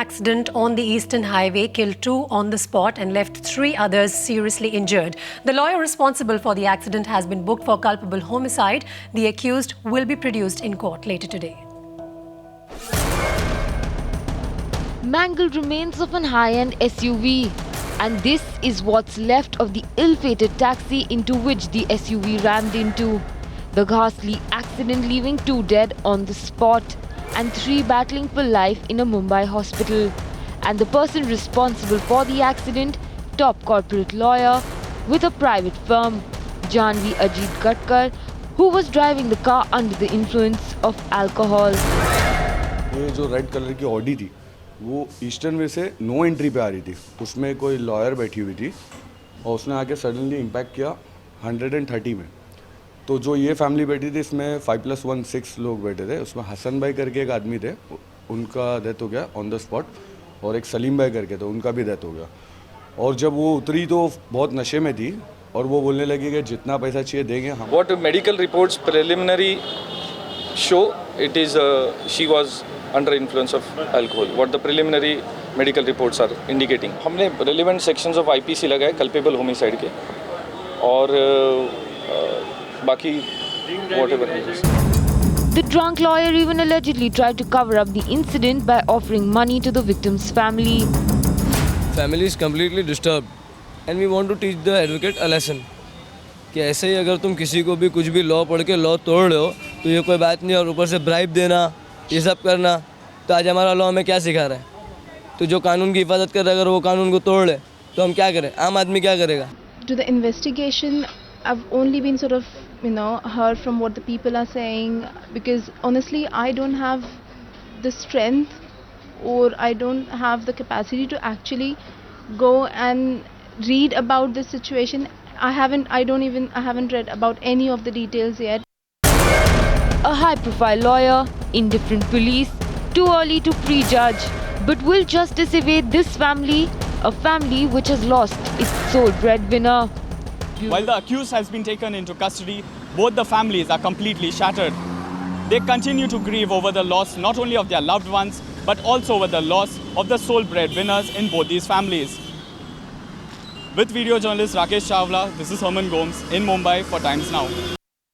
Accident on the Eastern Highway killed 2 on the spot and left 3 others seriously injured. The lawyer responsible for the accident has been booked for culpable homicide. The accused will be produced in court later today. Mangled remains of an high-end SUV. And this is what's left of the ill-fated taxi into which the SUV rammed into. The ghastly accident leaving 2 dead on the spot and 3 battling for life in a Mumbai hospital. And the person responsible for the accident, top corporate lawyer with a private firm, Janvi Ajit Gatkar, who was driving the car under the influence of alcohol. ये जो red colour की Audi थी वो eastern वे से no entry पे आ रही थी. उसमें कोई लॉयर बैठी हुई थी और उसने आके सडनली इम्पैक्ट किया 130 में. तो जो ये फैमिली बैठी थी इसमें 5+1 6 लोग बैठे थे. उसमें हसन भाई करके एक आदमी थे, उनका डेथ हो गया ऑन द स्पॉट, और एक सलीम भाई करके थे, उनका भी डेथ हो गया. और जब वो उतरी तो बहुत नशे में थी और वो बोलने लगी कि जितना पैसा चाहिए देंगे हम. What medical reports preliminary show, it is she was under influence of alcohol. What the preliminary medical reports are indicating. हमने relevant sections of IPC लगाए culpable homicide के और बाकी whatever it is. The drunk lawyer even allegedly tried to cover up the incident by offering money to the victim's family. Family is completely disturbed and we want to teach the advocate a lesson. कि ऐसे ही अगर तुम किसी को भी कुछ भी law पढ़ के लॉ तोड़ रहे हो तो ये कोई बात नहीं, और ऊपर से ब्राइब देना ये सब करना, तो आज हमारा लॉ में क्या सिखा रहा है. तो जो कानून की हिफाजत कर रहा है अगर वो कानून को तोड़ ले तो हम क्या करें, आम आदमी क्या करेगा. To the investigation, I've only been sort of, heard from what the people are saying, because honestly I don't have the strength or I don't have the capacity to actually go and read about this situation. I haven't read about any of the details yet. A high-profile lawyer, indifferent police, too early to prejudge. But will justice evade this family? A family which has lost its sole breadwinner. While the accused has been taken into custody, both the families are completely shattered. They continue to grieve over the loss not only of their loved ones, but also over the loss of the sole breadwinners in both these families. With video journalist Rakesh Chawla, this is Herman Gomes in Mumbai for Times Now.